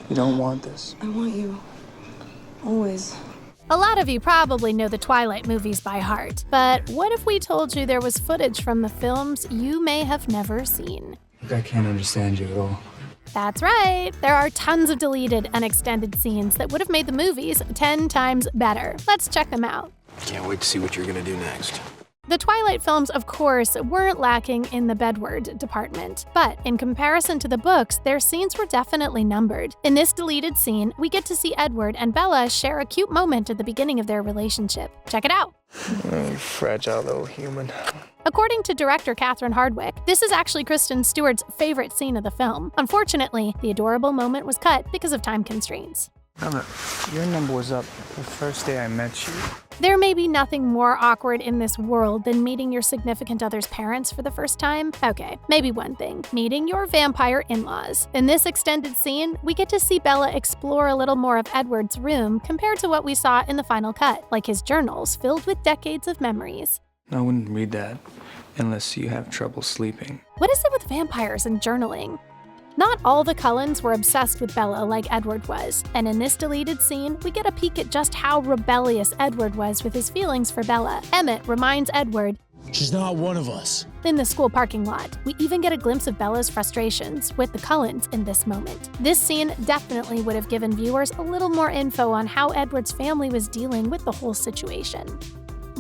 You don't want this. I want you. Always. A lot of you probably know the Twilight movies by heart, but what if we told you there was footage from the films you may have never seen? Look, I can't understand you at all. That's right, there are tons of deleted and extended scenes that would have made the movies 10 times better. Let's check them out. Can't wait to see what you're gonna do next. The Twilight films, of course, weren't lacking in the bedward department, but in comparison to the books, their scenes were definitely numbered. In this deleted scene, we get to see Edward and Bella share a cute moment at the beginning of their relationship. Check it out. Oh, you fragile little human. According to director Catherine Hardwicke, this is actually Kristen Stewart's favorite scene of the film. Unfortunately, the adorable moment was cut because of time constraints. Emma, your number was up the first day I met you. There may be nothing more awkward in this world than meeting your significant other's parents for the first time. Okay, maybe one thing, meeting your vampire in-laws. In this extended scene, we get to see Bella explore a little more of Edward's room compared to what we saw in the final cut, like his journals filled with decades of memories. I wouldn't read that unless you have trouble sleeping. What is it with vampires and journaling? Not all the Cullens were obsessed with Bella like Edward was, and in this deleted scene, we get a peek at just how rebellious Edward was with his feelings for Bella. Emmett reminds Edward, "She's not one of us." In the school parking lot, we even get a glimpse of Bella's frustrations with the Cullens in this moment. This scene definitely would have given viewers a little more info on how Edward's family was dealing with the whole situation.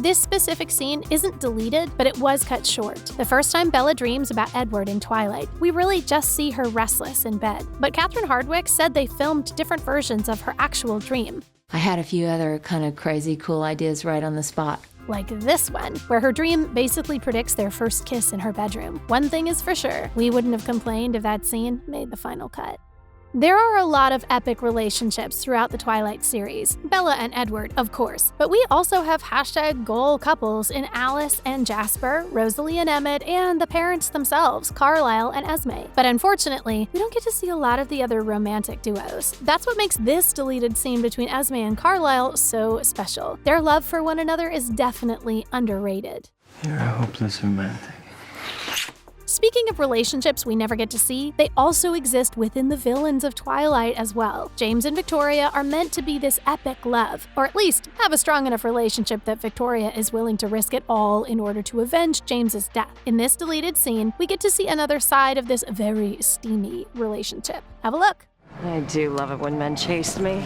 This specific scene isn't deleted, but it was cut short. The first time Bella dreams about Edward in Twilight, we really just see her restless in bed. But Catherine Hardwicke said they filmed different versions of her actual dream. I had a few other kind of crazy cool ideas right on the spot. Like this one, where her dream basically predicts their first kiss in her bedroom. One thing is for sure, we wouldn't have complained if that scene made the final cut. There are a lot of epic relationships throughout the Twilight series, Bella and Edward, of course, but we also have #goal couples in Alice and Jasper, Rosalie and Emmett, and the parents themselves, Carlisle and Esme. But unfortunately, we don't get to see a lot of the other romantic duos. That's what makes this deleted scene between Esme and Carlisle so special. Their love for one another is definitely underrated. You're a hopeless romantic. Speaking of relationships we never get to see, they also exist within the villains of Twilight as well. James and Victoria are meant to be this epic love, or at least have a strong enough relationship that Victoria is willing to risk it all in order to avenge James's death. In this deleted scene, we get to see another side of this very steamy relationship. Have a look. I do love it when men chase me.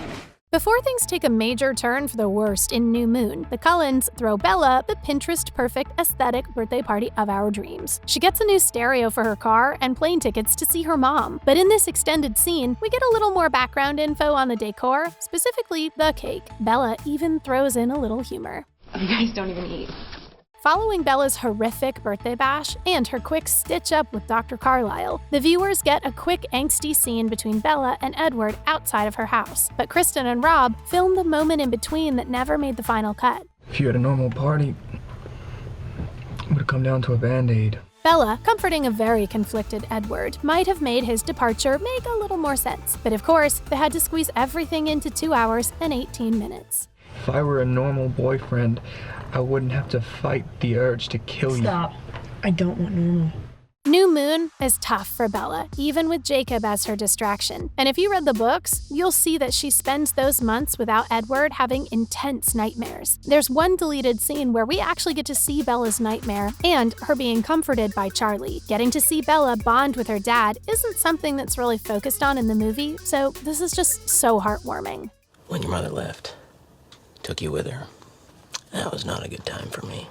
Before things take a major turn for the worst in New Moon, the Cullens throw Bella the Pinterest-perfect aesthetic birthday party of our dreams. She gets a new stereo for her car and plane tickets to see her mom. But in this extended scene, we get a little more background info on the decor, specifically the cake. Bella even throws in a little humor. You guys don't even eat. Following Bella's horrific birthday bash and her quick stitch-up with Dr. Carlisle, the viewers get a quick angsty scene between Bella and Edward outside of her house. But Kristen and Rob filmed the moment in between that never made the final cut. If you had a normal party, it would have come down to a Band-Aid. Bella, comforting a very conflicted Edward, might have made his departure make a little more sense. But of course, they had to squeeze everything into 2 hours and 18 minutes. If I were a normal boyfriend, I wouldn't have to fight the urge to kill you. Stop. I don't want normal. New Moon is tough for Bella, even with Jacob as her distraction. And if you read the books, you'll see that she spends those months without Edward having intense nightmares. There's one deleted scene where we actually get to see Bella's nightmare and her being comforted by Charlie. Getting to see Bella bond with her dad isn't something that's really focused on in the movie, so this is just so heartwarming. When your mother left, took you with her, that was not a good time for me.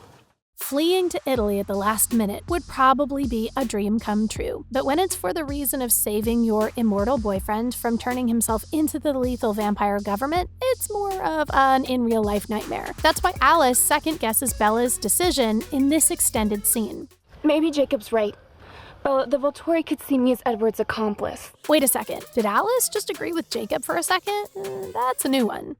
Fleeing to Italy at the last minute would probably be a dream come true, but when it's for the reason of saving your immortal boyfriend from turning himself into the lethal vampire government, it's more of an in-real-life nightmare. That's why Alice second-guesses Bella's decision in this extended scene. Maybe Jacob's right. But the VOLTURI could see me as Edward's accomplice. Wait a second, did Alice just agree with Jacob for a second? That's a new one.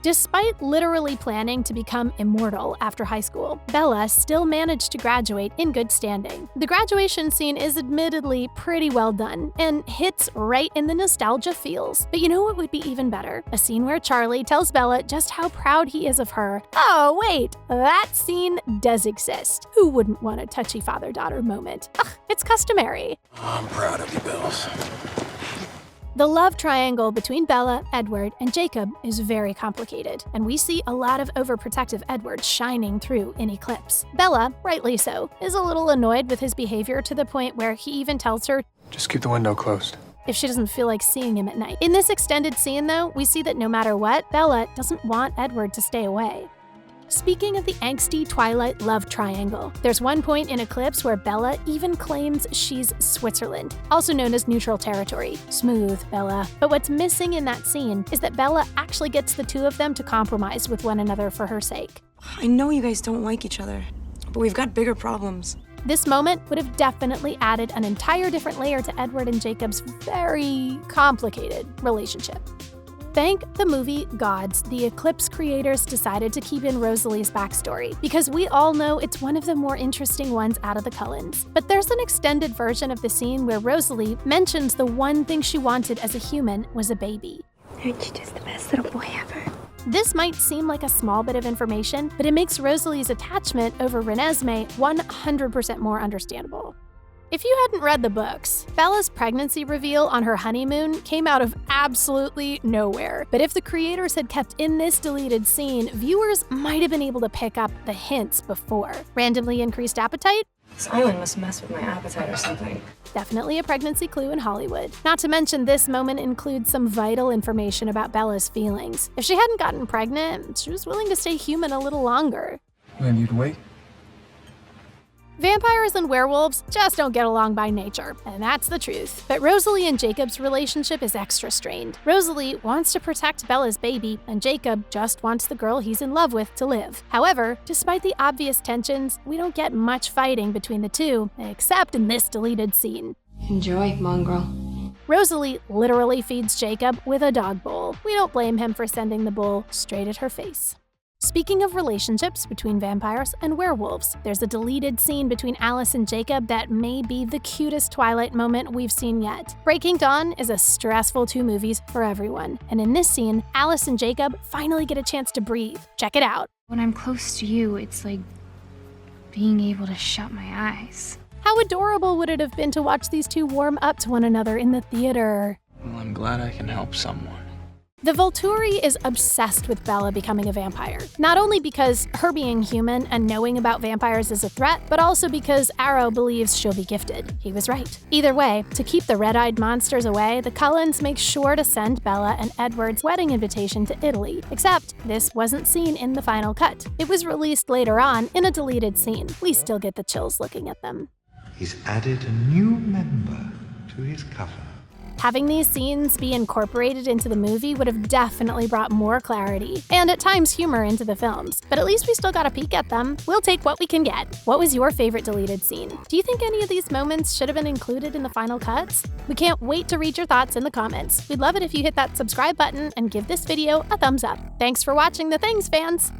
Despite literally planning to become immortal after high school, Bella still managed to graduate in good standing. The graduation scene is admittedly pretty well done and hits right in the nostalgia feels. But you know what would be even better? A scene where Charlie tells Bella just how proud he is of her. Oh wait, that scene does exist. Who wouldn't want a touchy father-daughter moment? Ugh, it's customary. I'm proud of you, Bells. The love triangle between Bella, Edward, and Jacob is very complicated, and we see a lot of overprotective Edward shining through in Eclipse. Bella, rightly so, is a little annoyed with his behavior to the point where he even tells her Just keep the window closed. if she doesn't feel like seeing him at night. In this extended scene, though, we see that no matter what, Bella doesn't want Edward to stay away. Speaking of the angsty Twilight love triangle, there's one point in Eclipse where Bella even claims she's Switzerland, also known as neutral territory. Smooth, Bella. But what's missing in that scene is that Bella actually gets the two of them to compromise with one another for her sake. I know you guys don't like each other, but we've got bigger problems. This moment would have definitely added an entire different layer to Edward and Jacob's very complicated relationship. Thank the movie gods, the Eclipse creators decided to keep in ROSALIE'S backstory, because we all know it's one of the more interesting ones out of the Cullens. But there's an extended version of the scene where Rosalie mentions the one thing she wanted as a human was a baby. Aren't you just the best little boy ever? This might seem like a small bit of information, but it makes Rosalie's attachment over Renesmee 100% more understandable. If you hadn't read the books, Bella's pregnancy reveal on her honeymoon came out of absolutely nowhere. But if the creators had kept in this deleted scene, viewers might have been able to pick up the hints before. Randomly increased appetite? This island must mess with my appetite or something. Definitely a pregnancy clue in Hollywood. Not to mention, this moment includes some vital information about Bella's feelings. If she hadn't gotten pregnant, she was willing to stay human a little longer. Then you'd wait? Vampires and werewolves just don't get along by nature, and that's the truth. But Rosalie and Jacob's relationship is extra strained. Rosalie wants to protect Bella's baby, and Jacob just wants the girl he's in love with to live. However, despite the obvious tensions, we don't get much fighting between the two, except in this deleted scene. Enjoy, mongrel. Rosalie literally feeds Jacob with a dog bowl. We don't blame him for sending the bowl straight at her face. Speaking of relationships between vampires and werewolves, there's a deleted scene between Alice and Jacob that may be the cutest Twilight moment we've seen yet. Breaking Dawn is a stressful 2 movies for everyone, and in this scene, Alice and Jacob finally get a chance to breathe. Check it out. When I'm close to you, it's like being able to shut my eyes. How adorable would it have been to watch these two warm up to one another in the theater? Well, I'm glad I can help someone. The VOLTURI is obsessed with Bella becoming a vampire. Not only because her being human and knowing about vampires is a threat, but also because Arrow believes she'll be gifted. He was right. Either way, to keep the red-eyed monsters away, the Cullens make sure to send Bella and Edward's wedding invitation to Italy. Except, this wasn't seen in the final cut. It was released later on in a deleted scene. We still get the chills looking at them. He's added a new member to his cover. Having these scenes be incorporated into the movie would have definitely brought more clarity, and at times humor into the films. But at least we still got a peek at them. We'll take what we can get. What was your favorite deleted scene? Do you think any of these moments should have been included in the final cuts? We can't wait to read your thoughts in the comments. We'd love it if you hit that subscribe button and give this video a thumbs up. Thanks for watching The Things, fans!